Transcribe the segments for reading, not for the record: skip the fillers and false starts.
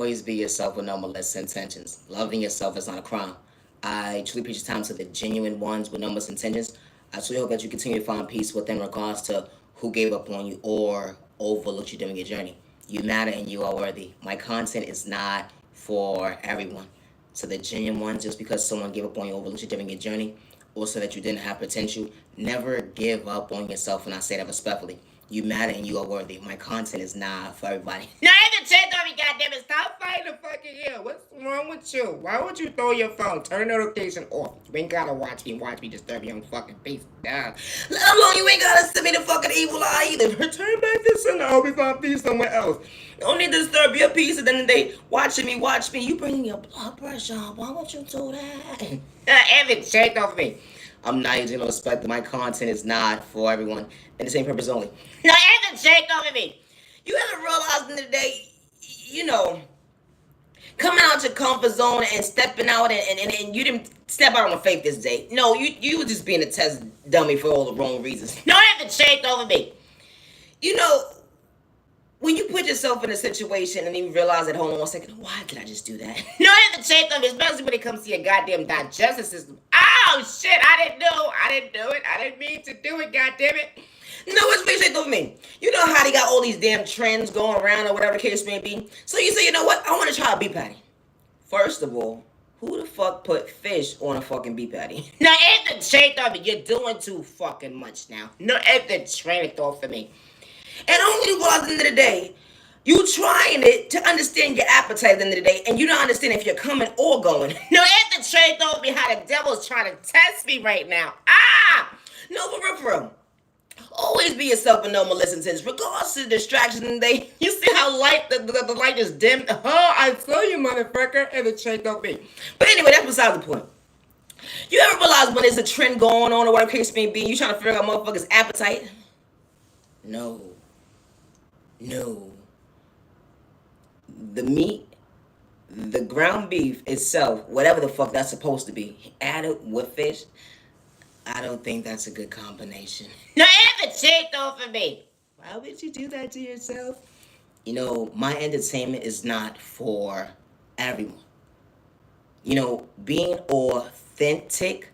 Always be yourself with no malicious intentions. Loving yourself is not a crime. I truly preach time to the genuine ones with no malicious intentions. I truly hope that you continue to find peace within regards to who gave up on you or overlooked you during your journey. You matter and you are worthy. My content is not for everyone. So the genuine ones, just because someone gave up on you, overlooked you during your journey, or so that you didn't have potential, never give up on yourself, and I say that respectfully. You matter and you are worthy. My content is not for everybody. Now, I haven't checked on me, goddammit. Stop fighting the fucking ear. What's wrong with you? Why would you throw your phone? Turn notification off. You ain't gotta watch me disturb your own fucking face down. Let alone you ain't gotta send me the fucking evil eye either. Turn back this and I'll be fine peace somewhere else. Don't need to disturb your peace at the end of the day. Watch me. You bringing your blood pressure up. Why would you do that? Evan, shake off me. I'm not using no respect. My content is not for everyone. And the same purpose only. Now, Evan, shake off me. You ever realize in the day, you know, coming out your comfort zone and stepping out and you didn't step out on faith this day. No, you were just being a test dummy for all the wrong reasons. No, Evan, shake over me. You know, when you put yourself in a situation and you realize that, hold on 1 second, why did I just do that? No, I have to check them, especially when it comes to your goddamn digestive system. Oh, shit, I didn't do it. I didn't mean to do it, goddammit. No, it's basically over me. You know how they got all these damn trends going around or whatever the case may be? So you say, you know what? I want to try a beef patty. First of all, who the fuck put fish on a fucking beef patty? Now, at the shake of it, you're doing too fucking much now. No, at the train it off for me. And only realize at the end of the day, you trying it to understand your appetite at the end of the day, and you don't understand if you're coming or going. No, at the trade told me how the devil's trying to test me right now. No, for real. Always be yourself with no malicious intents, regardless of the distractions in the day. You see how light the light just dimmed? Oh, I saw you, motherfucker, and the trade don't be. But anyway, that's beside the point. You ever realize when there's a trend going on or whatever case may be, you trying to figure out motherfuckers' appetite? No. The meat, the ground beef itself, whatever the fuck that's supposed to be, added with fish, I don't think that's a good combination. Now, ever checked off of me. Why would you do that to yourself? You know, my entertainment is not for everyone. You know, being authentic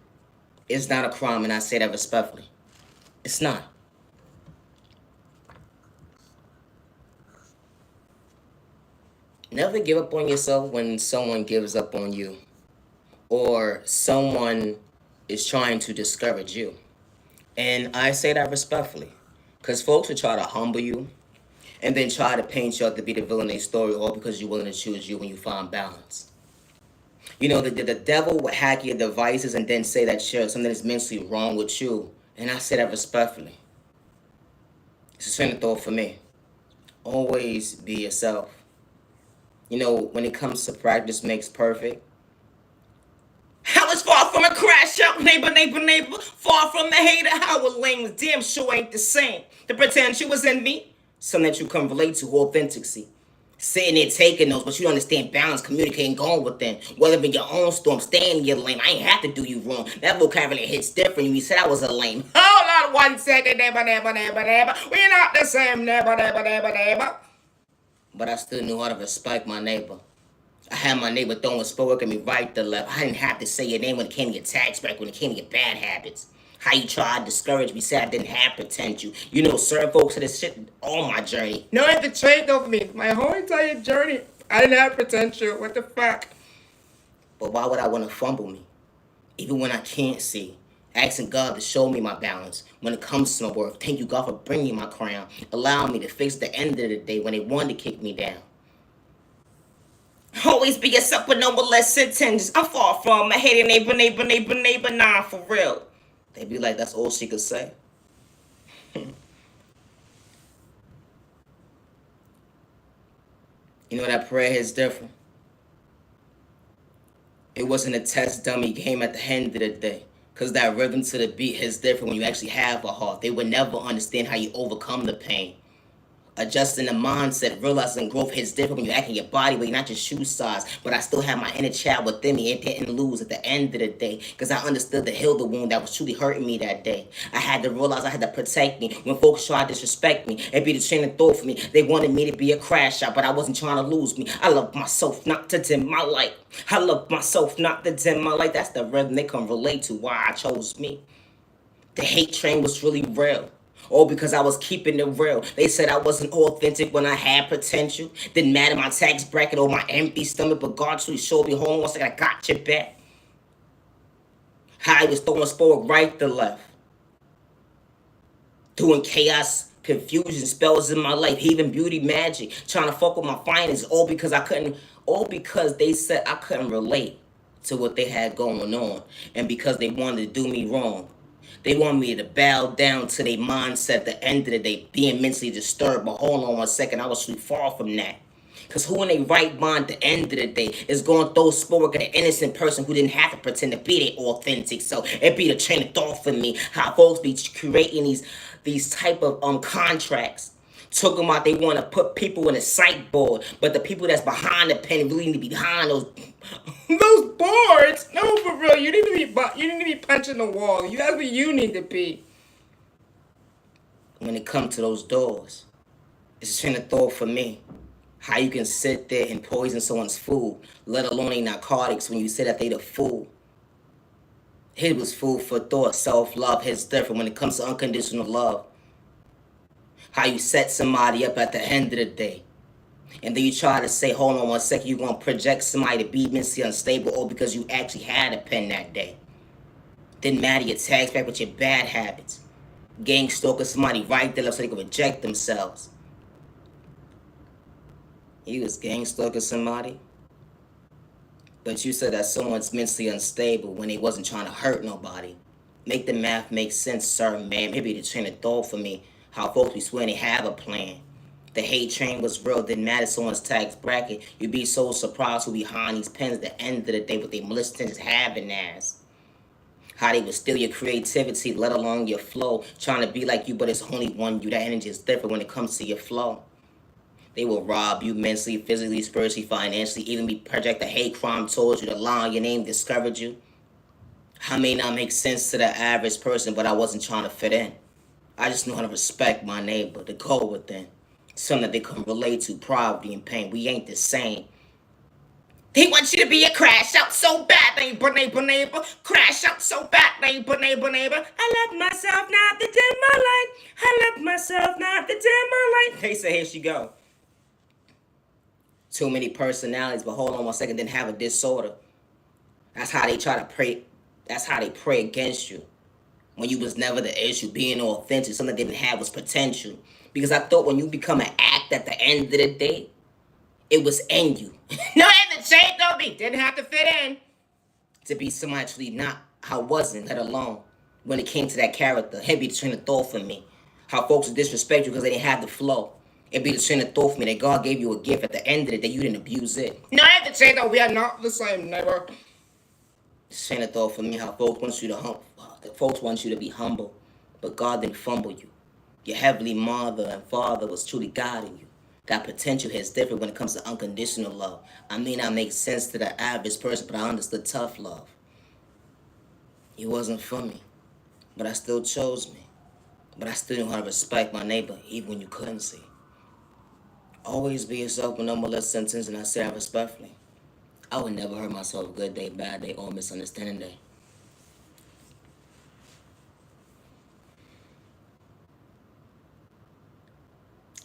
is not a crime, and I say that respectfully. It's not. Never give up on yourself when someone gives up on you or someone is trying to discourage you. And I say that respectfully because folks will try to humble you and then try to paint you out to be the villain of their story, all because you're willing to choose you when you find balance. You know, the devil will hack your devices and then say that sure, something is mentally wrong with you. And I say that respectfully. It's a train of thought for me. Always be yourself. You know, when it comes to practice makes perfect. I was far from a crash out, neighbor. Far from the hater, I was lame, damn sure ain't the same. To pretend you was in me, something that you can relate to, authenticity. Sitting there taking notes, but you don't understand balance, communicating, going within. Whether in your own storm, staying in your lane. I ain't have to do you wrong. That vocabulary hits different when you said I was a lame. Hold on 1 second, neighbor. We're not the same, neighbor. But I still knew how to respect my neighbor. I had my neighbor throwing sport at me right to left. I didn't have to say your name when it came to your tax break, when it came to your bad habits. How you tried to discourage me, said I didn't have potential. You know, certain folks said this shit on my journey. No, it's the trade of me. My whole entire journey, I didn't have potential. What the fuck? But why would I want to fumble me? Even when I can't see. Asking God to show me my balance when it comes to my worth. Thank you, God, for bringing my crown. Allowing me to face the end of the day when they wanted to kick me down. Always be yourself with no molest intentions. I'm far from a hating neighbor, nah, for real. They be like, that's all she could say. You know, that prayer is different. It wasn't a test dummy game at the end of the day. Because that rhythm to the beat is different when you actually have a heart. They would never understand how you overcome the pain. Adjusting the mindset, realizing growth hits different when you act in your body weight, not your shoe size. But I still have my inner child within me and didn't lose at the end of the day. Because I understood to heal the wound that was truly hurting me that day. I had to realize I had to protect me. When folks tried to disrespect me, it be the train of thought for me. They wanted me to be a crash out, but I wasn't trying to lose me. I love myself not to dim my light. I love myself not to dim my light. That's the rhythm they can relate to why I chose me. The hate train was really real. All because I was keeping it real. They said I wasn't authentic when I had potential. Didn't matter my tax bracket or my empty stomach, but God truly showed me home once I got your back. How I was throwing sport right to left. Doing chaos, confusion, spells in my life, even beauty magic, trying to fuck with my finances, all because they said I couldn't relate to what they had going on, and because they wanted to do me wrong. They want me to bow down to their mindset at the end of the day, being mentally disturbed. But hold on 1 second, I was too far from that. Because who in their right mind at the end of the day is going to throw sport at an innocent person who didn't have to pretend to be their authentic self? It be the train of thought for me, how folks be creating these type of contracts. Talking about they want to put people in a psych board, but the people that's behind the pen really need to be behind those boards. No, for real, you need to be punching the wall. That's what you need to be. When it comes to those doors, it's a train of thought for me. How you can sit there and poison someone's food, let alone a narcotics, when you say that they the fool. His was food for thought. Self-love hits different when it comes to unconditional love. How you set somebody up at the end of the day. And then you try to say, hold on 1 second, you're going to project somebody to be mentally unstable, or because you actually had a pen that day. Didn't matter your tax back with your bad habits. Gang stalking somebody right there so they could reject themselves. You was gang stalking somebody, but you said that someone's mentally unstable when they wasn't trying to hurt nobody. Make the math make sense, sir, man. Maybe the train of thought for me. How folks be swearing they have a plan. The hate train was real, didn't matter someone's tax bracket. You'd be so surprised who behind these pens at the end of the day what they malicious intentions having as. How they would steal your creativity, let alone your flow. Trying to be like you, but it's only one you. That energy is different when it comes to your flow. They will rob you mentally, physically, spiritually, financially, even be project the hate crime towards you, to lie on your name, discourage you. I may not make sense to the average person, but I wasn't trying to fit in. I just know how to respect my neighbor, to go within. Something that they can relate to, poverty and pain. We ain't the same. They want you to be a crash out so bad, neighbor. Crash out so bad, neighbor. I love myself not to dim my light. I love myself not to dim my light. They say, here she go. Too many personalities, but hold on 1 second, didn't have a disorder. That's how they try to pray. That's how they pray against you. When you was never the issue, being authentic, something they didn't have was potential. Because I thought when you become an act at the end of the day, it was in you. No, and the change don't be. Didn't have to fit in. To be someone actually not how wasn't, let alone when it came to that character. It'd be the train of thought for me. How folks would disrespect you because they didn't have the flow. It'd be the train of thought for me that God gave you a gift at the end of the day, you didn't abuse it. No, I have to say that we are not the same, neighbor. Train of thought for me, how folks want you to be humble, but God didn't fumble you. Your heavenly mother and father was truly guiding you. That potential is different when it comes to unconditional love. I may not make sense to the average person, but I understood tough love. You wasn't for me, but I still chose me. But I still knew how to respect my neighbor, even when you couldn't see. Always be yourself with no molest sentence, and I say that respectfully. I would never hurt myself good day, bad day, or misunderstanding day.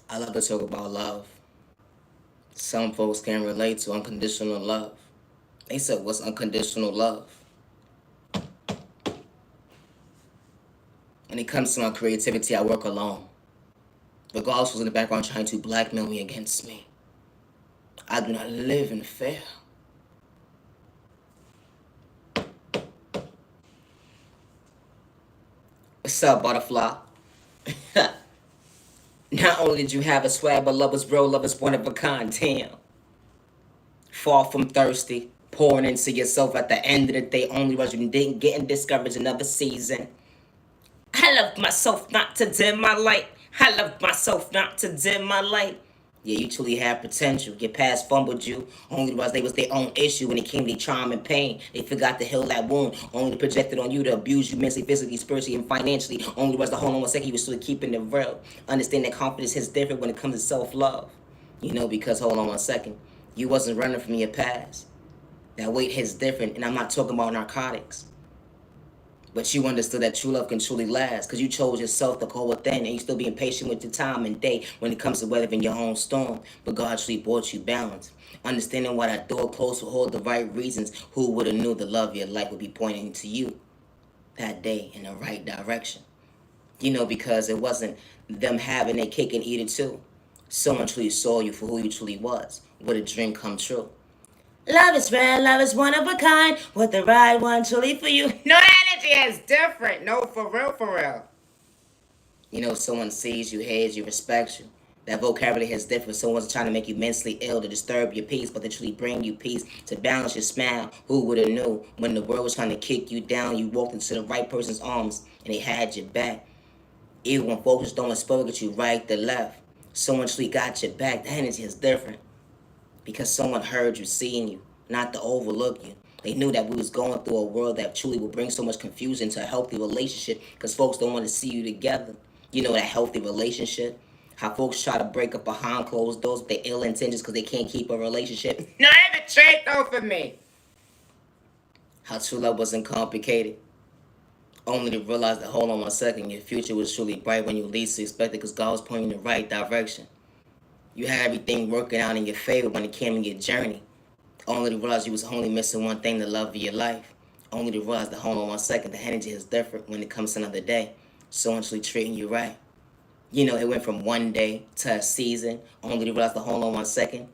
I love to talk about love. Some folks can't relate to unconditional love. They said, what's unconditional love? When it comes to my creativity, I work alone. Regardless who's in the background trying to blackmail me against me. I do not live in fear. What's up, butterfly? Not only did you have a swag, but love was real, love was one of a kind. Damn. Far from thirsty, pouring into yourself at the end of the day, only was you didn't get discouraged another season. I love myself not to dim my light. I love myself not to dim my light. Yeah, you truly have potential. Your past fumbled you. Only because they was their own issue when it came to charm and pain. They forgot to heal that wound. Only to project it on you to abuse you mentally, physically, spiritually, and financially. Only was the hold on 1 second you was still keeping it real. Understand that confidence is different when it comes to self-love. Because hold on 1 second. You wasn't running from your past. That weight hits different, and I'm not talking about narcotics. But you understood that true love can truly last because you chose yourself to go within and you still being patient with your time and day when it comes to weathering your own storm. But God truly brought you balance. Understanding why that door closed for all the right reasons, who would have knew the love of your life would be pointing to you that day in the right direction. Because it wasn't them having their cake and eat it too. Someone truly saw you for who you truly was. Would a dream come true? Love is rare, love is one of a kind. With the right one truly for you. No, that energy is different. No, for real, for real. Someone sees you, hears you, respects you. That vocabulary is different. Someone's trying to make you mentally ill to disturb your peace, but they truly bring you peace to balance your smile. Who would have knew when the world was trying to kick you down, you walked into the right person's arms and they had your back. Even when folks don't spoke at you right to left, someone truly got your back. The energy is different because someone heard you, seeing you, not to overlook you. They knew that we was going through a world that truly would bring so much confusion to a healthy relationship because folks don't want to see you together. That healthy relationship. How folks try to break up behind closed doors with their ill intentions because they can't keep a relationship. Not even trade though for me. How true love wasn't complicated. Only to realize that, hold on 1 second, your future was truly bright when you least expected because God was pointing in the right direction. You had everything working out in your favor when it came to your journey. Only to realize you was only missing one thing, the love of your life. Only to realize that, hold on 1 second, the energy is different when it comes to another day. So actually treating you right. It went from one day to a season. Only to realize the hold on 1 second,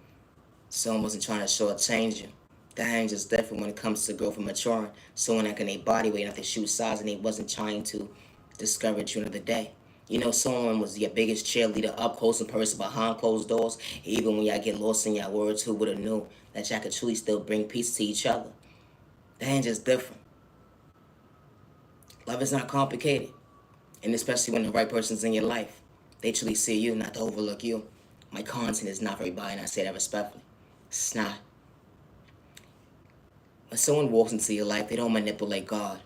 someone wasn't trying to shortchange you. The energy is different when it comes to growth and maturing. Someone that can a body weight, not their shoe size, and they wasn't trying to discourage you another day. Someone was your biggest cheerleader up close and personal behind closed doors. Even when y'all get lost in your words, who would have knew that y'all could truly still bring peace to each other? The energy is different. Love is not complicated. And especially when the right person's in your life. They truly see you, not to overlook you. My content is not for everybody, and I say that respectfully. It's not. When someone walks into your life, they don't manipulate God.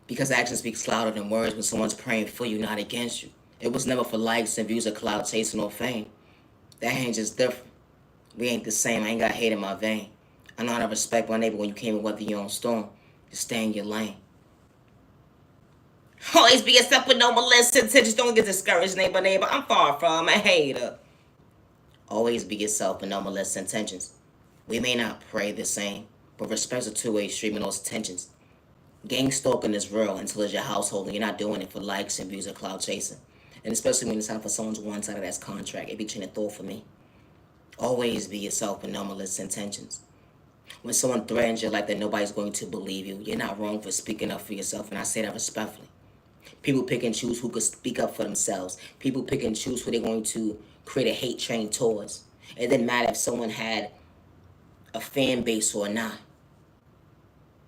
Because action speaks louder than words when someone's praying for you, not against you. It was never for likes and views or clout chasing or fame. That ain't just different. We ain't the same. I ain't got hate in my vein. I know how to respect my neighbor when you came and weather your own storm. Just stay in your lane. Always be yourself with no malicious intentions. Don't get discouraged, neighbor. I'm far from a hater. Always be yourself with no malicious intentions. We may not pray the same, but respect a two-way stream in those tensions. Gang stalking is real until it's your household and you're not doing it for likes and views or cloud chasing. And especially when it's time for someone's one side of that contract, it be train of thought for me. Always be yourself with no malicious intentions. When someone threatens your life that nobody's going to believe you, you're not wrong for speaking up for yourself, and I say that respectfully. People pick and choose who could speak up for themselves. People pick and choose who they're going to create a hate train towards. It didn't matter if someone had a fan base or not.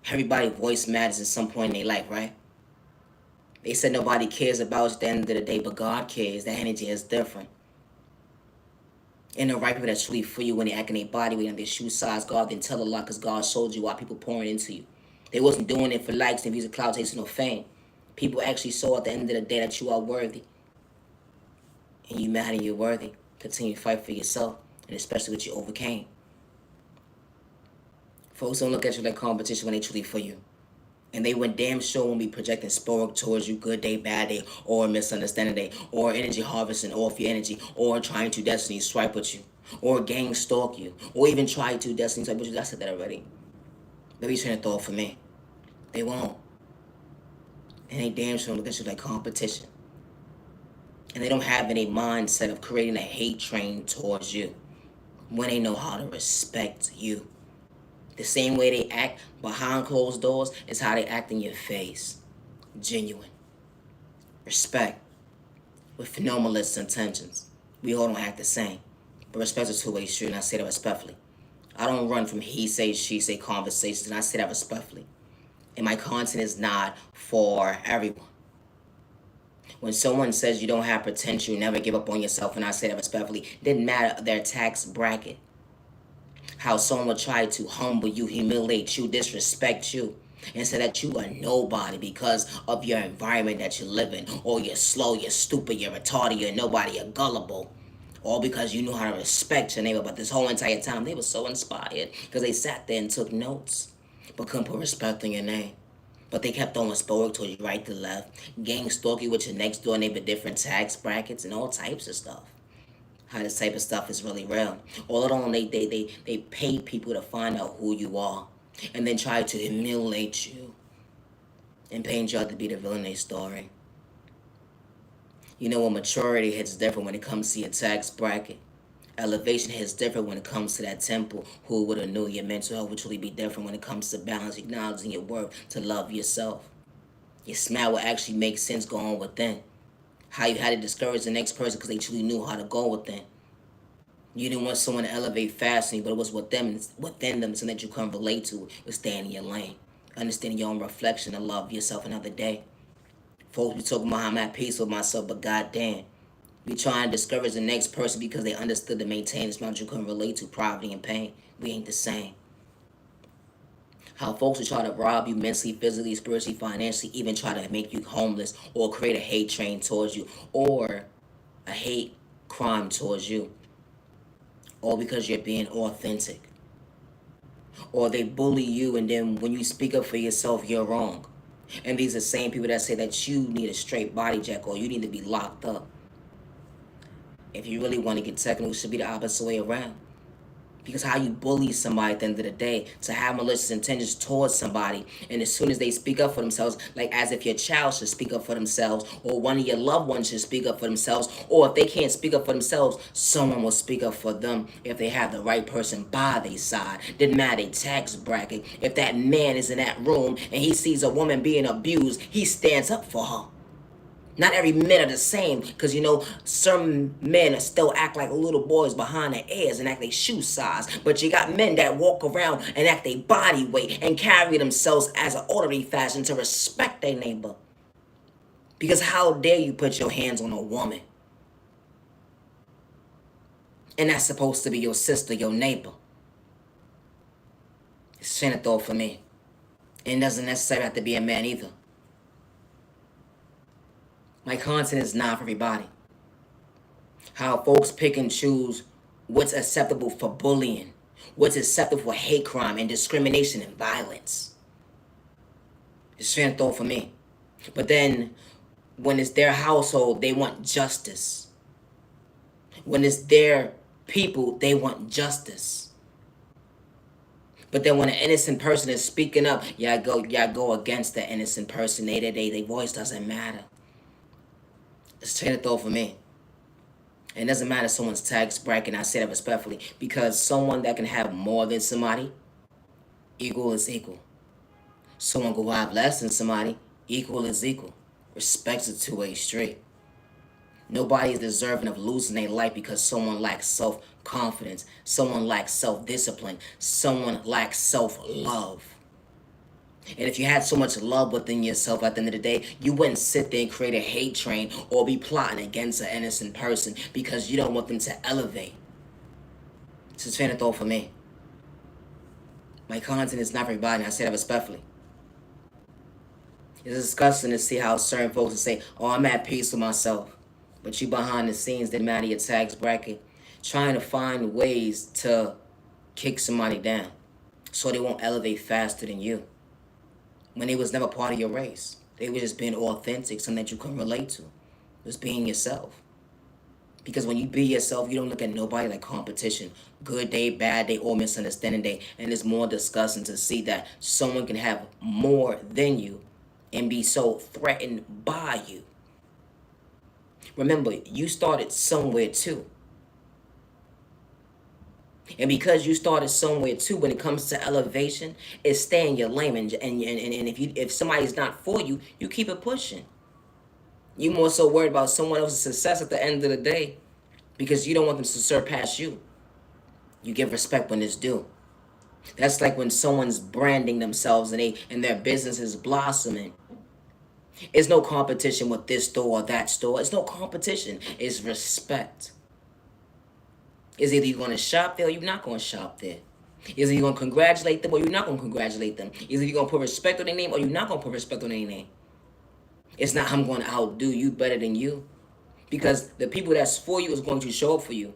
Everybody's voice matters at some point in their life, right? They said nobody cares about you at the end of the day, but God cares. That energy is different. And the right people that's truly for you when they act in their body weight and their shoe size, God didn't tell a lot because God showed you why people pouring into you. They wasn't doing it for likes and views of cloud chasing or fame. People actually saw at the end of the day that you are worthy. And you mad and you're worthy. Continue to fight for yourself, and especially what you overcame. Folks don't look at you like competition when they truly for you. And they went damn sure won't be projecting sport towards you good day, bad day, or misunderstanding day, or energy harvesting off your energy, or trying to destiny swipe with you, or gang stalk you, or even try to destiny swipe with you. I said that already. They be trying to throw it for me. They won't. And they damn sure look at you like competition. And they don't have any mindset of creating a hate train towards you when they know how to respect you. The same way they act behind closed doors is how they act in your face. Genuine. Respect. With phenomenalist intentions. We all don't act the same. But respect is a two-way street, and I say that respectfully. I don't run from he say, she say conversations, and I say that respectfully. And my content is not for everyone. When someone says you don't have potential, you never give up on yourself, and I say that respectfully, didn't matter their tax bracket. How someone will try to humble you, humiliate you, disrespect you, and say that you are nobody because of your environment that you live in, or you're slow, you're stupid, you're retarded, you're nobody, you're gullible. All because you knew how to respect your neighbor. But this whole entire time, they were so inspired because they sat there and took notes, but couldn't put respect in your name. But they kept throwing spoke towards you right to left, gang stalking with your next door neighbor, different tax brackets, and all types of stuff. How this type of stuff is really real. All along, they pay people to find out who you are, and then try to humiliate you and paint you out to be the villain of their story. You know, when maturity hits different when it comes to your tax bracket. Elevation hits different when it comes to that temple. Who would have knew your mental health would truly be different when it comes to balance, acknowledging your worth, to love yourself. Your smile will actually make sense going within. How you had to discourage the next person because they truly knew how to go within. You didn't want someone to elevate fast, but it was within them, so that you couldn't relate to it. Staying in your lane, understanding your own reflection, and love yourself another day. Folks be talking about how I'm at peace with myself, but goddamn, we trying to discourage the next person because they understood to maintain this amount you couldn't relate to poverty and pain. We ain't the same. How folks will try to rob you mentally, physically, spiritually, financially, even try to make you homeless or create a hate train towards you or a hate crime towards you. All because you're being authentic. Or they bully you, and then when you speak up for yourself, you're wrong. And these are the same people that say that you need a straight body check or you need to be locked up. If you really want to get technical, it should be the opposite way around. Because how you bully somebody at the end of the day, to have malicious intentions towards somebody, and as soon as they speak up for themselves, like as if your child should speak up for themselves, or one of your loved ones should speak up for themselves, or if they can't speak up for themselves, someone will speak up for them if they have the right person by their side. Didn't matter their tax bracket. If that man is in that room and he sees a woman being abused, he stands up for her. Not every men are the same, because you know, some men still act like little boys behind their ears and act their shoe size. But you got men that walk around and act their body weight and carry themselves as an orderly fashion to respect their neighbor. Because how dare you put your hands on a woman? And that's supposed to be your sister, your neighbor. It's a thought for me. And it doesn't necessarily have to be a man either. My content is not for everybody. How folks pick and choose what's acceptable for bullying, what's acceptable for hate crime and discrimination and violence. It's a thought for me. But then, when it's their household, they want justice. When it's their people, they want justice. But then when an innocent person is speaking up, y'all go against the innocent person. Their voice doesn't matter. It's a thought for me. And it doesn't matter someone's tax bracket, and I say that respectfully, because someone that can have more than somebody, equal is equal. Someone who have less than somebody, equal is equal. Respect's a two-way street. Nobody is deserving of losing their life because someone lacks self-confidence, someone lacks self-discipline, someone lacks self-love. And if you had so much love within yourself at the end of the day, you wouldn't sit there and create a hate train or be plotting against an innocent person because you don't want them to elevate. This is a thought for me. My content is not for everybody, and I say that respectfully. It's disgusting to see how certain folks will say, oh, I'm at peace with myself. But you behind the scenes, didn't matter your tax bracket, trying to find ways to kick somebody down so they won't elevate faster than you. When they was never part of your race. They were just being authentic, something that you couldn't relate to. It was being yourself. Because when you be yourself, you don't look at nobody like competition. Good day, bad day, or misunderstanding day. And it's more disgusting to see that someone can have more than you and be so threatened by you. Remember, you started somewhere too. And because you started somewhere too, when it comes to elevation, it's stay in your lane. And if somebody's not for you, you keep it pushing. You more so worried about someone else's success at the end of the day because you don't want them to surpass you. You give respect when it's due. That's like when someone's branding themselves and their business is blossoming. It's no competition with this store or that store. It's no competition. It's respect. Is either you're going to shop there or you're not going to shop there. Is either you're going to congratulate them or you're not going to congratulate them. Is either you're going to put respect on their name or you're not going to put respect on their name. It's not I'm going to outdo you better than you. Because the people that's for you is going to show up for you.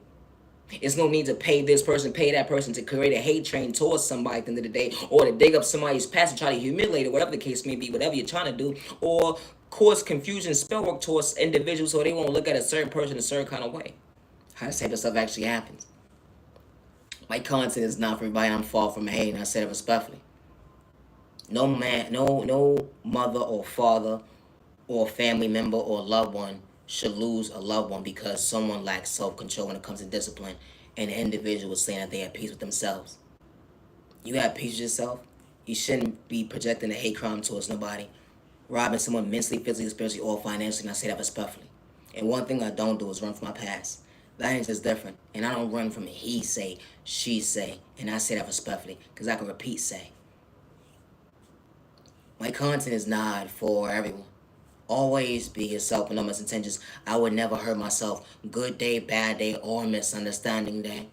It's no need to pay this person, pay that person to create a hate train towards somebody at the end of the day, or to dig up somebody's past and try to humiliate it, whatever the case may be, whatever you're trying to do, or cause confusion, spell work towards individuals so they won't look at a certain person a certain kind of way. How this type of stuff actually happens. My content is not for everybody. I'm far from hating. I said it respectfully. No man, no mother or father or family member or loved one should lose a loved one because someone lacks self-control when it comes to discipline and the individual is saying that they have peace with themselves. You have peace with yourself. You shouldn't be projecting a hate crime towards nobody, robbing someone mentally, physically, spiritually, or financially, and I say that respectfully. And one thing I don't do is run from my past. That ain't just different. And I don't run from he say, she say, and I say that respectfully because I can repeat say. My content is not for everyone. Always be yourself with no misintentions. I would never hurt myself. Good day, bad day, or misunderstanding day.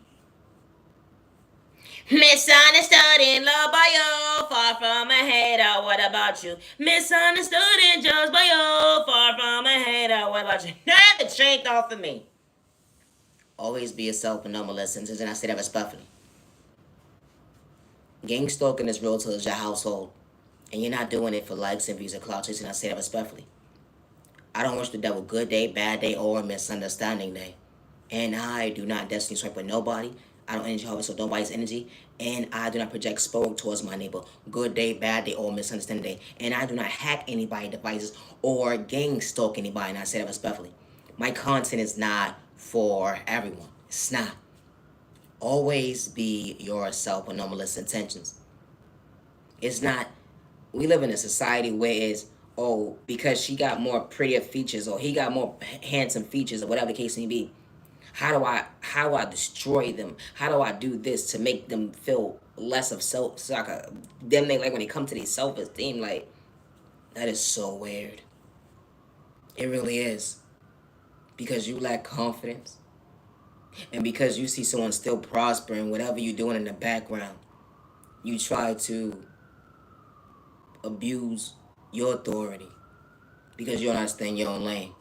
Misunderstood in love by you, far from a hater. What about you? Misunderstood and judged by you, far from a hater. What about you? Not the strength off of me. Always be yourself with no misintentions, and I say that respectfully. Gang stalking is real till it's your household, and you're not doing it for likes and views or clout chasing. I say that respectfully. I don't wish the devil good day, bad day, or misunderstanding day. And I do not destiny swipe with nobody. I don't energy harvest with nobody's energy. And I do not project spoke towards my neighbor. Good day, bad day, or misunderstanding day. And I do not hack anybody's devices or gang stalk anybody. And I say that respectfully. My content is not for everyone. It's not. Always be yourself with no malicious intentions. It's not. We live in a society where it's, oh, because she got more prettier features or he got more handsome features or whatever the case may be. How do I destroy them? How do I do this to make them feel less of self? So them they like when they come to their self-esteem, like that is so weird. It really is. Because you lack confidence. And because you see someone still prospering, whatever you're doing in the background, you try to abuse your authority because you don't understand your own lane.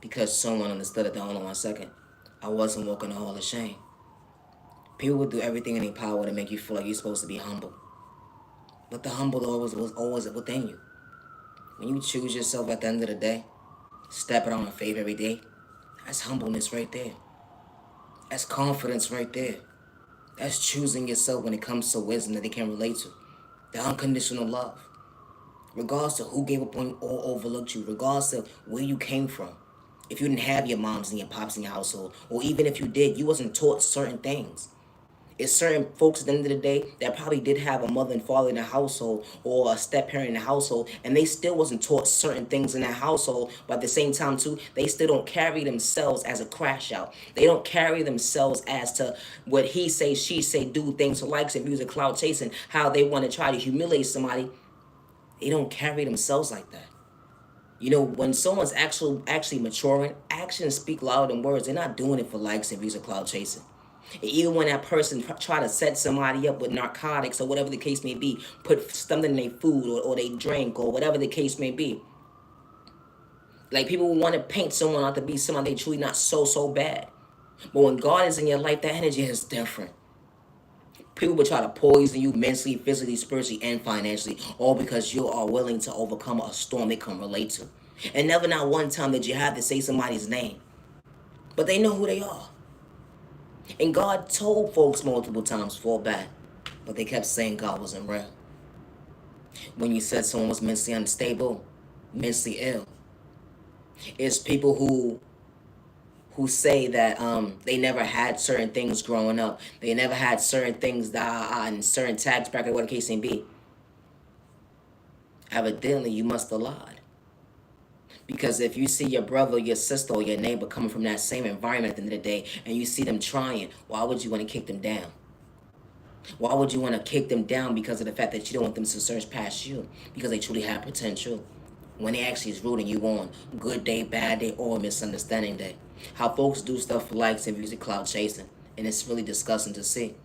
Because someone understood it. Hold on 1 second. I wasn't walking the hall of shame. People would do everything in their power to make you feel like you're supposed to be humble. But the humble was always within you. When you choose yourself at the end of the day, stepping on faith every day, that's humbleness right there. That's confidence right there. That's choosing yourself when it comes to wisdom that they can relate to. The unconditional love. Regardless to who gave up on you or overlooked you, regardless of where you came from. If you didn't have your moms and your pops in your household, or even if you did, you wasn't taught certain things. It's certain folks at the end of the day that probably did have a mother and father in the household or a step-parent in the household, and they still wasn't taught certain things in that household, but at the same time, too, they still don't carry themselves as a crash out. They don't carry themselves as to what he say, she say, do things for likes and views of cloud chasing, how they want to try to humiliate somebody. They don't carry themselves like that. You know, when someone's actually maturing, actions speak louder than words. They're not doing it for likes and views or cloud chasing. And even when that person try to set somebody up with narcotics or whatever the case may be, put something in their food or they drink or whatever the case may be. Like people want to paint someone out to be someone they truly not so bad. But when God is in your life, that energy is different. People will try to poison you mentally, physically, spiritually, and financially, all because you are willing to overcome a storm they can relate to. And never not one time did you have to say somebody's name. But they know who they are. And God told folks multiple times, fall back. But they kept saying God wasn't real. When you said someone was mentally unstable, mentally ill. It's people who say that they never had certain things growing up. They never had certain things and certain tax bracket, whatever the case may be. Evidently, you must have lied. Because if you see your brother, your sister, or your neighbor coming from that same environment at the end of the day, and you see them trying, why would you want to kick them down? Why would you want to kick them down because of the fact that you don't want them to surge past you? Because they truly have potential. when they actually is rooting you on. Good day, bad day, or misunderstanding day. How folks do stuff for likes and views and cloud chasing. And it's really disgusting to see.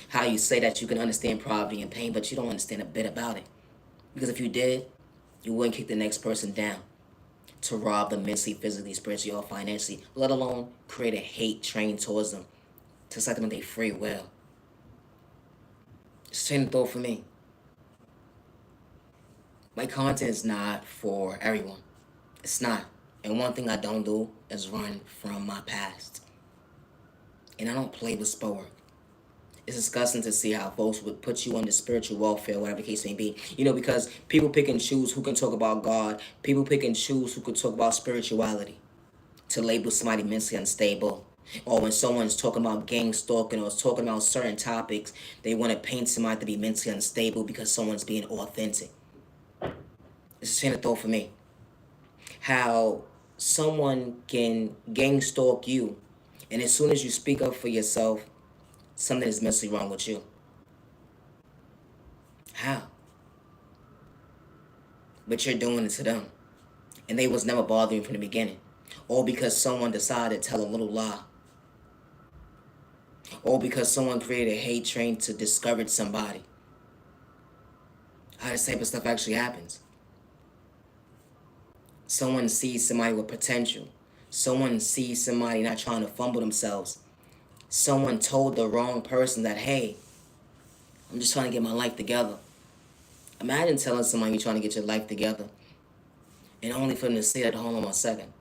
How you say that you can understand poverty and pain, but you don't understand a bit about it. Because if you did, you wouldn't kick the next person down to rob them mentally, physically, spiritually, or financially, let alone create a hate train towards them to set them in their free will. It's a train of thought for me. My content is not for everyone. It's not. And one thing I don't do is run from my past. And I don't play with sport. It's disgusting to see how folks would put you under spiritual welfare, whatever the case may be. Because people pick and choose who can talk about God. People pick and choose who can talk about spirituality to label somebody mentally unstable. Or when someone's talking about gang stalking or talking about certain topics, they want to paint somebody to be mentally unstable because someone's being authentic. It's a chain of thought for me. How someone can gang stalk you, and as soon as you speak up for yourself, something is mentally wrong with you. How? But you're doing it to them. And they was never bothering you from the beginning. Or because someone decided to tell a little lie. Or because someone created a hate train to discourage somebody. How this type of stuff actually happens. Someone sees somebody with potential. Someone sees somebody not trying to fumble themselves. Someone told the wrong person that, hey, I'm just trying to get my life together. Imagine telling somebody you're trying to get your life together, and only for them to say that, hold on 1 second.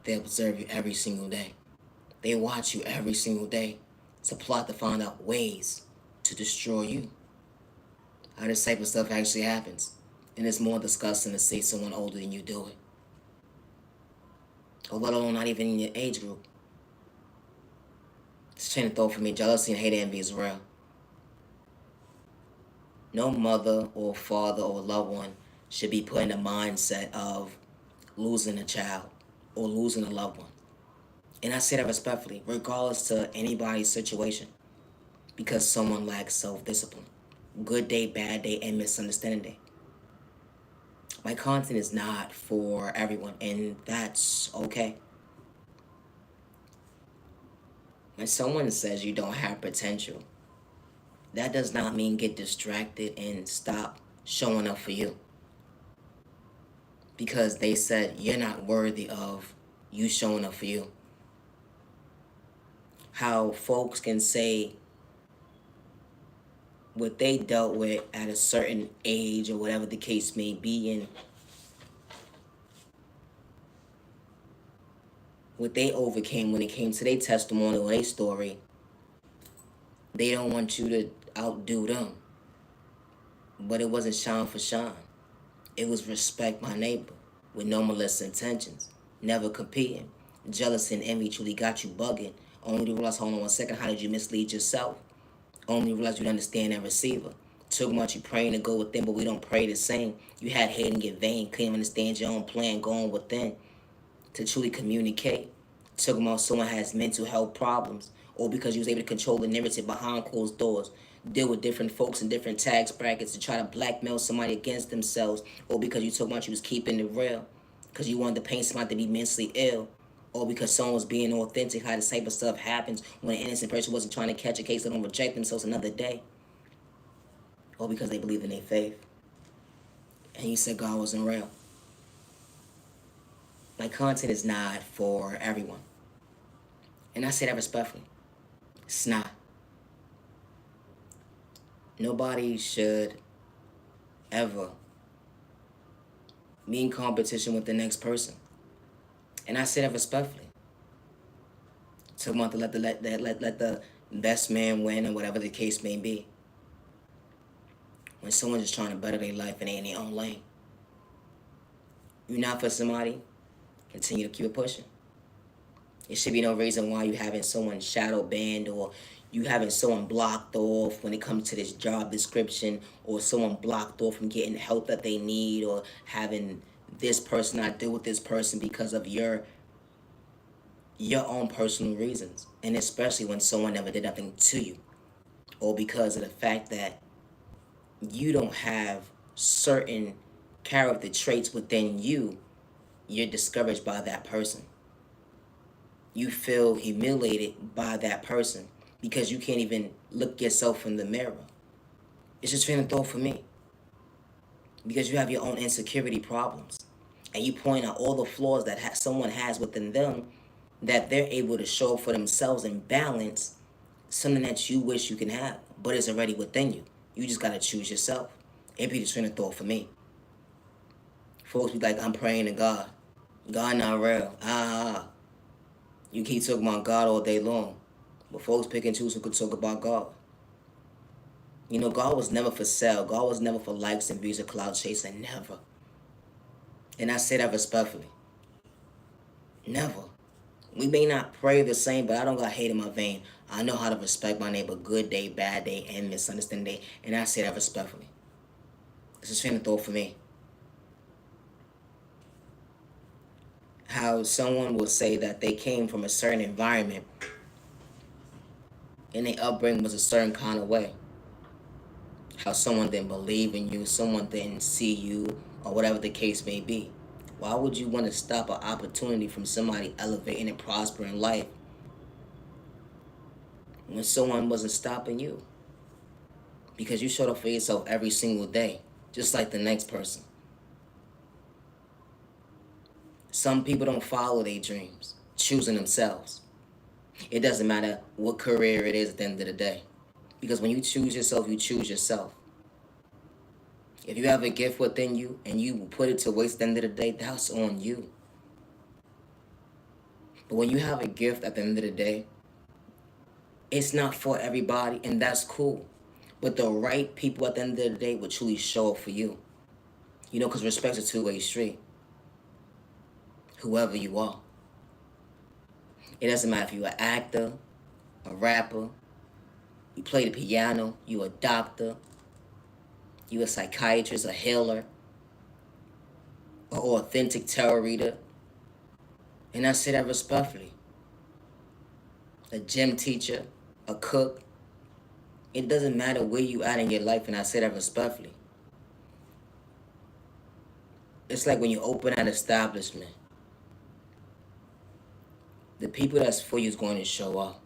They observe you every single day. They watch you every single day to plot to find out ways to destroy you. How this type of stuff actually happens. And it's more disgusting to see someone older than you do it. Or let alone not even in your age group. It's a chain of thought for me. Jealousy and hate and envy is real. No mother or father or loved one should be put in the mindset of losing a child or losing a loved one. And I say that respectfully, regardless to anybody's situation, because someone lacks self-discipline. Good day, bad day, and misunderstanding day. My content is not for everyone, and that's okay. When someone says you don't have potential, that does not mean get distracted and stop showing up for you. Because they said you're not worthy of you showing up for you. How folks can say what they dealt with at a certain age or whatever the case may be, and what they overcame when it came to their testimony or their story, they don't want you to outdo them. But it wasn't shine for shine. It was respect my neighbor with no malicious intentions, never competing. Jealousy and envy truly got you bugging. Only to realize, hold on 1 second, how did you mislead yourself? Only realize you didn't understand that receiver. Talking about you praying to go within, but we don't pray the same. You had hate in your vein, couldn't understand your own plan going within to truly communicate. Talking about someone has mental health problems, or because you was able to control the narrative behind closed doors, deal with different folks in different tax brackets to try to blackmail somebody against themselves, or because you talking about you was keeping it real, because you wanted to paint somebody to be mentally ill, or because someone was being authentic. How this type of stuff happens when an innocent person wasn't trying to catch a case, they don't reject themselves another day, or because they believe in their faith. And you said God wasn't real. My content is not for everyone. And I say that respectfully. It's not. Nobody should ever be in competition with the next person. And I say that respectfully. Talking about to let the best man win or whatever the case may be. When someone's just trying to better their life and they in their own lane. You're not for somebody, continue to keep it pushing. There should be no reason why you having someone shadow banned or you having someone blocked off when it comes to this job description, or someone blocked off from getting help that they need, or having this person not deal with this person because of your own personal reasons. And especially when someone never did nothing to you, or because of the fact that you don't have certain character traits within you, you're discouraged by that person. You feel humiliated by that person because you can't even look yourself in the mirror. It's just train of thought for me. Because you have your own insecurity problems. And you point out all the flaws that someone has within them that they're able to show for themselves and balance something that you wish you can have, but it's already within you. You just got to choose yourself. It'd be the train of thought for me. Folks be like, I'm praying to God. God not real. You keep talking about God all day long. But folks pick and choose who could talk about God. You know, God was never for sale. God was never for likes and views or cloud chasing. Never. And I say that respectfully. Never. We may not pray the same, but I don't got hate in my vein. I know how to respect my neighbor, good day, bad day, and misunderstanding day. And I say that respectfully. This is train of thought for me. How someone will say that they came from a certain environment and their upbringing was a certain kind of way. How someone didn't believe in you, someone didn't see you, or whatever the case may be. Why would you want to stop an opportunity from somebody elevating and prospering in life when someone wasn't stopping you? Because you showed up for yourself every single day, just like the next person. Some people don't follow their dreams, choosing themselves. It doesn't matter what career it is at the end of the day. Because when you choose yourself, you choose yourself. If you have a gift within you and you put it to waste at the end of the day, that's on you. But when you have a gift at the end of the day, it's not for everybody, and that's cool. But the right people at the end of the day will truly show up for you. You know, because respect's a two-way street. Whoever you are. It doesn't matter if you're an actor, a rapper, you play the piano, you a doctor, you a psychiatrist, a healer, or authentic tarot reader. And I say that respectfully. A gym teacher, a cook. It doesn't matter where you at in your life, and I say that respectfully. It's like when you open an establishment, the people that's for you is going to show up.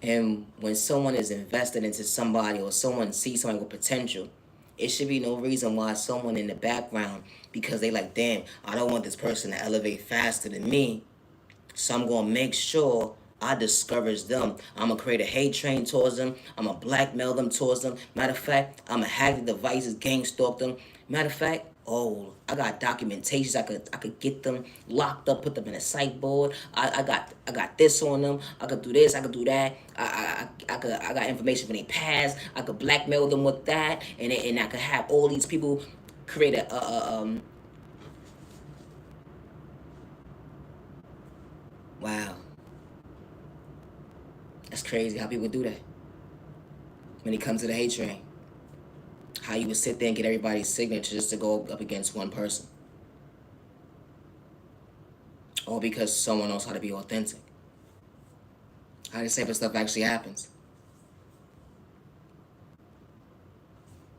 And when someone is invested into somebody or someone sees somebody with potential, it should be no reason why someone in the background, because they like, damn, I don't want this person to elevate faster than me, so I'm going to make sure I discourage them. I'm going to create a hate train towards them. I'm going to blackmail them towards them. Matter of fact, I'm going to hack the devices, gang stalk them. Matter of fact, I got documentations. I could get them locked up, put them in a psych board. I got this on them. I could do this. I could do that. I got information from their past. I could blackmail them with that, and I could have all these people create wow. That's crazy how people do that. When it comes to the hate train, how you would sit there and get everybody's signature just to go up against one person. All because someone knows how to be authentic. How this type of stuff actually happens.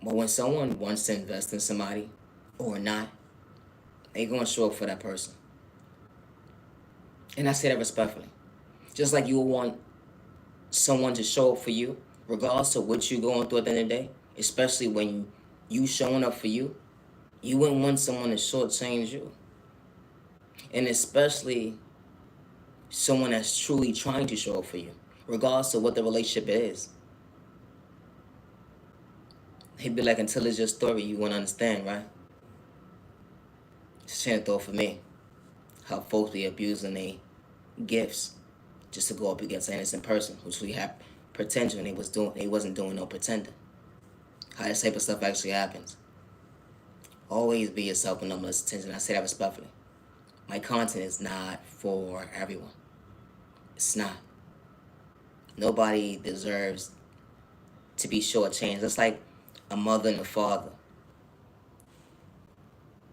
But when someone wants to invest in somebody or not, they gonna show up for that person. And I say that respectfully. Just like you would want someone to show up for you, regardless of what you're going through at the end of the day, especially when you showing up for you, you wouldn't want someone to shortchange you. And especially someone that's truly trying to show up for you, regardless of what the relationship is. He'd be like, until it's your story, you won't understand, right? It's a chain of thought for me. How folks be abusing their gifts just to go up against an innocent person who truly had potential and they wasn't doing no pretending. How this type of stuff actually happens. Always be yourself with no less attention. I say that respectfully. My content is not for everyone. It's not. Nobody deserves to be shortchanged. It's like a mother and a father.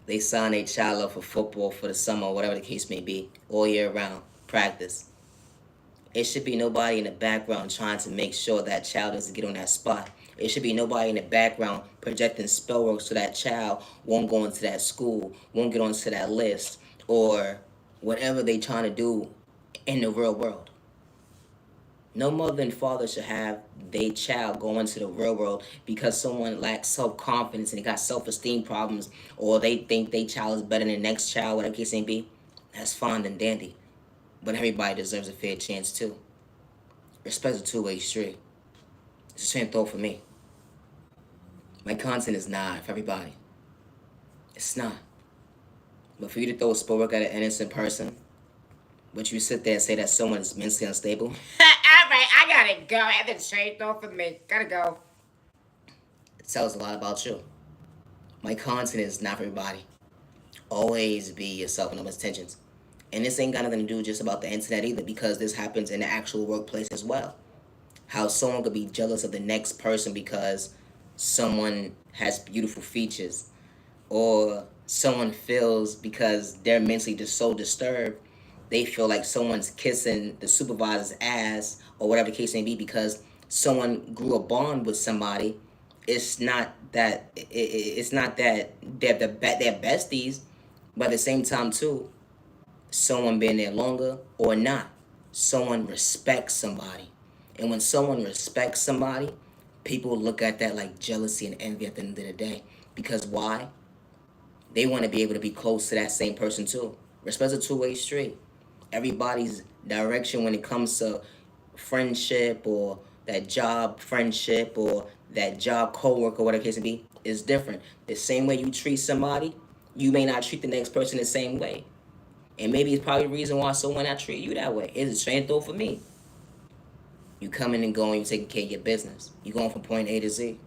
They sign a child up for football for the summer or whatever the case may be, all year round, practice. It should be nobody in the background trying to make sure that child doesn't get on that spot. It should be nobody in the background projecting spell work so that child won't go into that school, won't get onto that list, or whatever they trying to do in the real world. No mother and father should have their child go into the real world because someone lacks self-confidence and they got self-esteem problems, or they think their child is better than the next child, whatever case may be. That's fine and dandy. But everybody deserves a fair chance too. Respect's a two-way street. It's a same thought for me. My content is not for everybody. It's not. But for you to throw a spell work at an innocent person, but you sit there and say that someone is mentally unstable. Alright, I gotta go. I have the same thought for me. Gotta go. It tells a lot about you. My content is not for everybody. Always be yourself and no intentions. And this ain't got nothing to do just about the internet either, because this happens in the actual workplace as well. How someone could be jealous of the next person because someone has beautiful features, or someone feels because they're mentally just so disturbed, they feel like someone's kissing the supervisor's ass, or whatever the case may be, because someone grew a bond with somebody. It's not that it's not that they're besties, but at the same time too, someone being there longer or not, someone respects somebody. And when someone respects somebody, people look at that like jealousy and envy at the end of the day. Because why? They want to be able to be close to that same person too. Respect's a two-way street. Everybody's direction when it comes to friendship, or that job friendship, or that job co-worker, whatever the case may be, is different. The same way you treat somebody, you may not treat the next person the same way. And maybe it's probably the reason why someone not treat you that way. It's the same thought for me. You coming and going, you taking care of your business. You going from point A to Z.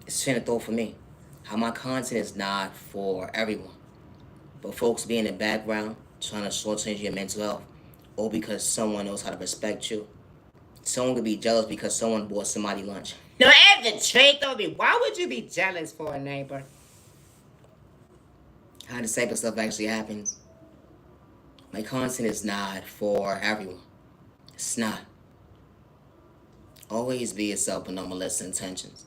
It's the same thought for me. How my content is not for everyone. But folks be in the background trying to shortchange your mental health, or because someone knows how to respect you. Someone could be jealous because someone bought somebody lunch. No, I have the trait though. Why would you be jealous for a neighbor? How this type of stuff actually happens. My content is not for everyone. It's not. Always be yourself with no malicious intentions.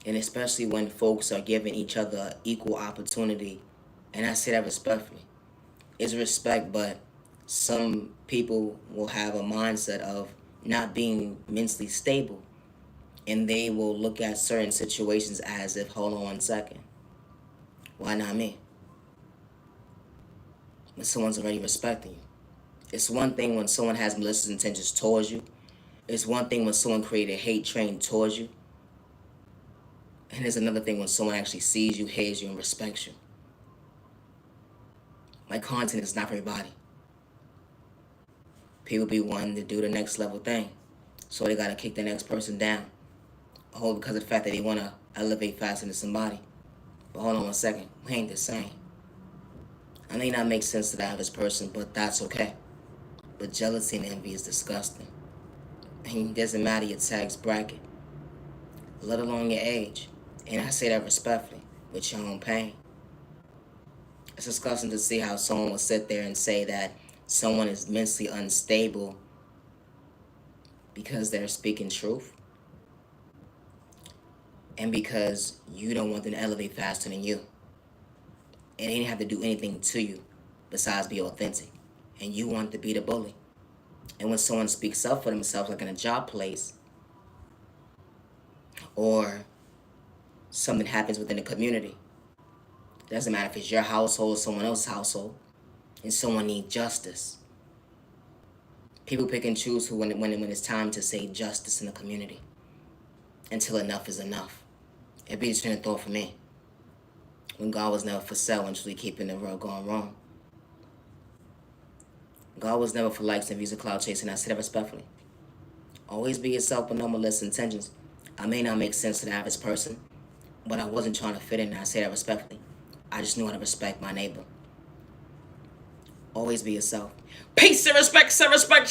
And especially when folks are giving each other equal opportunity, and I say that respectfully. It's respect, but some people will have a mindset of not being mentally stable, and they will look at certain situations as if, hold on 1 second, why not me? When someone's already respecting you. It's one thing when someone has malicious intentions towards you. It's one thing when someone created a hate train towards you. And there's another thing when someone actually sees you, hears you, and respects you. My content is not for everybody. People be wanting to do the next level thing, so they gotta kick the next person down. All because of the fact that they wanna elevate faster than somebody. But hold on 1 second, we ain't the same. I may not make sense to the average person, but that's okay. But jealousy and envy is disgusting. And it doesn't matter your tax bracket, let alone your age. And I say that respectfully, with your own pain. It's disgusting to see how someone will sit there and say that someone is mentally unstable because they're speaking truth, and because you don't want them to elevate faster than you. And they didn't have to do anything to you besides be authentic. And you want to be the bully. And when someone speaks up for themselves, like in a job place, or something happens within the community, it doesn't matter if it's your household or someone else's household, and someone needs justice. People pick and choose when it's time to say justice in the community, until enough is enough. It be a train of thought for me. When God was never for sale and truly keeping the world going wrong. God was never for likes and views of cloud chasing. I say that respectfully. Always be yourself with no malicious intentions. I may not make sense to the average person, but I wasn't trying to fit in, and I say that respectfully. I just knew how to respect my neighbor. Always be yourself. Peace and respect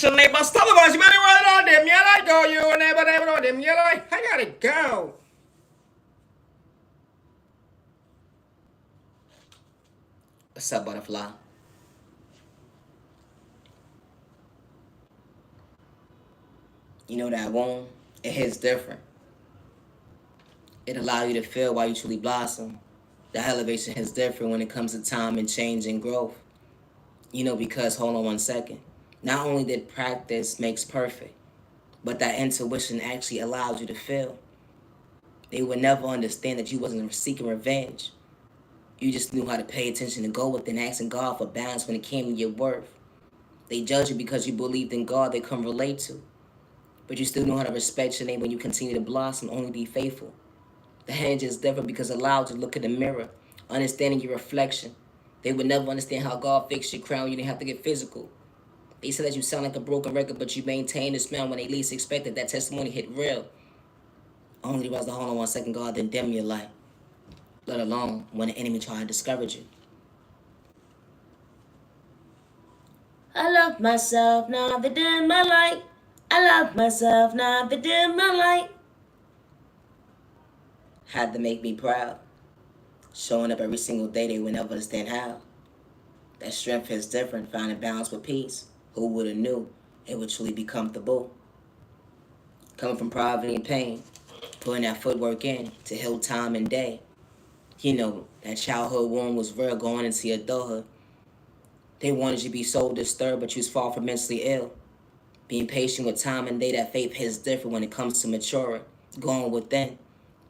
your neighbor. Stop it, you better run on them. I go, you neighbor on them. I gotta go. What's up, butterfly? You know that wound? It hits different. It allows you to feel while you truly blossom. The elevation hits different when it comes to time and change and growth. Because, hold on one second. Not only did practice makes perfect, but that intuition actually allows you to feel. They would never understand that you wasn't seeking revenge. You just knew how to pay attention and go within, asking God for balance when it came to your worth. They judge you because you believed in God they couldn't relate to. But you still know how to respect your name when you continue to blossom, only be faithful. The hand is different because it allows you to look in the mirror, understanding your reflection. They would never understand how God fixed your crown. You didn't have to get physical. They said that you sound like a broken record, but you maintain the smile when they least expected. That testimony hit real. Only was the hold on one second, God didn't dim your light. Let alone when the enemy tried to discourage you. I love myself now, they dim my light. I love myself now, they dim my light. Had to make me proud. Showing up every single day, they would never understand how. That strength is different, finding balance with peace. Who would have knew it would truly be comfortable? Coming from poverty and pain, putting that footwork in to heal time and day. That childhood wound was real going into adulthood. They wanted you to be so disturbed, but you was far from mentally ill. Being patient with time and day, that faith hits different when it comes to maturing, going within.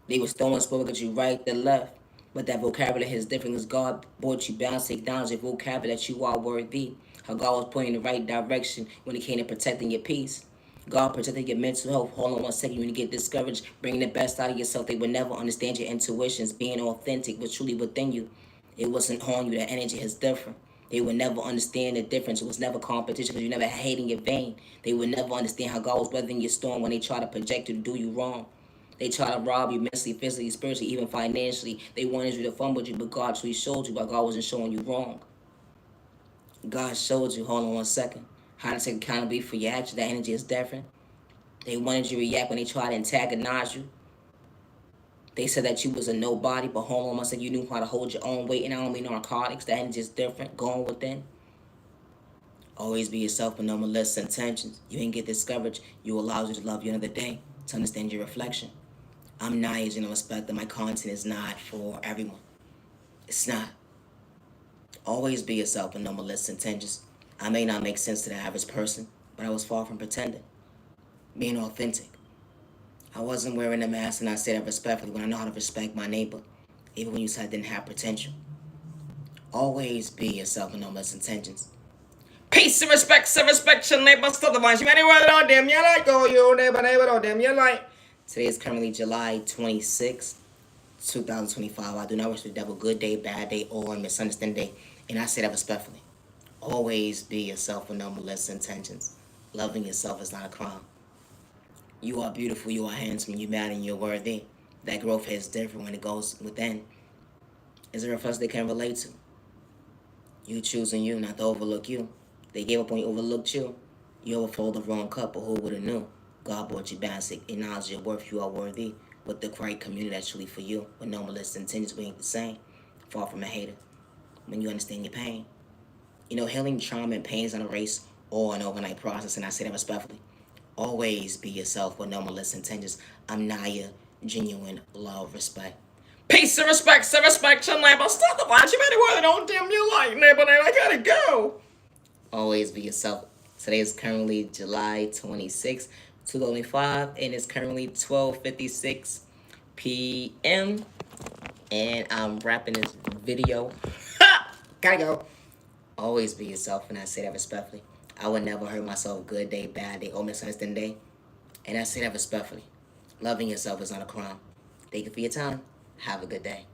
They was throwing spoke at you right to left. But that vocabulary is different because God brought you balance to acknowledge your vocabulary that you are worthy. How God was pointing in the right direction when it came to protecting your peace. God protecting your mental health. Hold on one second when you get discouraged, bringing the best out of yourself. They would never understand your intuitions, being authentic, but truly within you. It wasn't on you. That energy is different. They would never understand the difference. It was never competition because you never hate in your vein. They would never understand how God was weathering your storm when they try to project you to do you wrong. They try to rob you mentally, physically, spiritually, even financially. They wanted you to fumble you, but God truly showed you, but God wasn't showing you wrong. God showed you, hold on one second, how to take accountability for your actions. That energy is different. They wanted you to react when they tried to antagonize you. They said that you was a nobody, but hold on one second, you knew how to hold your own weight. And I don't mean narcotics. That energy is different, going within. Always be yourself with no malicious intentions. You ain't get discouraged. You allows you to love you another day, to understand your reflection. I'm Naya, and I respect that my content is not for everyone. It's not. Always be yourself with no malicious intentions. I may not make sense to the average person, but I was far from pretending. Being authentic. I wasn't wearing a mask, and I say that respectfully when I know how to respect my neighbor, even when you said I didn't have potential. Always be yourself with no malicious intentions. Peace and respect your neighbors. Otherwise, you anywhere that on them, you like, oh, you neighbor, on them, you like. Today is currently July 26th, 2025. I do not wish the devil good day, bad day, or misunderstanding day. And I say that respectfully. Always be yourself with no malicious intentions. Loving yourself is not a crime. You are beautiful, you are handsome, you matter, and you're worthy. That growth is different when it goes within. Is there a fuss they can relate to? You choosing you, not to overlook you. They gave up on you, overlooked you. You overflowed the wrong cup, but who would have knew? God brought you back, acknowledge your worth, you are worthy. With the right community that's truly for you. With no malicious intentions, we ain't the same. Far from a hater. When you understand your pain. Healing trauma and pain is not a race or an overnight process, and I say that respectfully. Always be yourself with no malicious intentions. I'm Naya, genuine love, respect. Peace and respect your neighbors. Otherwise, you anywhere that on them, you like, neighbor, I gotta go. Always be yourself. Today is currently July 26th, 2025, and it's currently 12:56 p.m. And I'm wrapping this video. Gotta go. Always be yourself, and I say that respectfully. I would never hurt myself good day, bad day, or misunderstanding day. And I say that respectfully. Loving yourself is not a crime. Thank you for your time. Have a good day.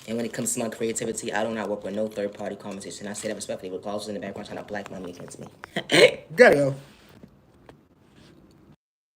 And when it comes to my creativity, I do not work with no third-party conversation. I say that respectfully, regardless in the background trying to black money against me. Gotta go.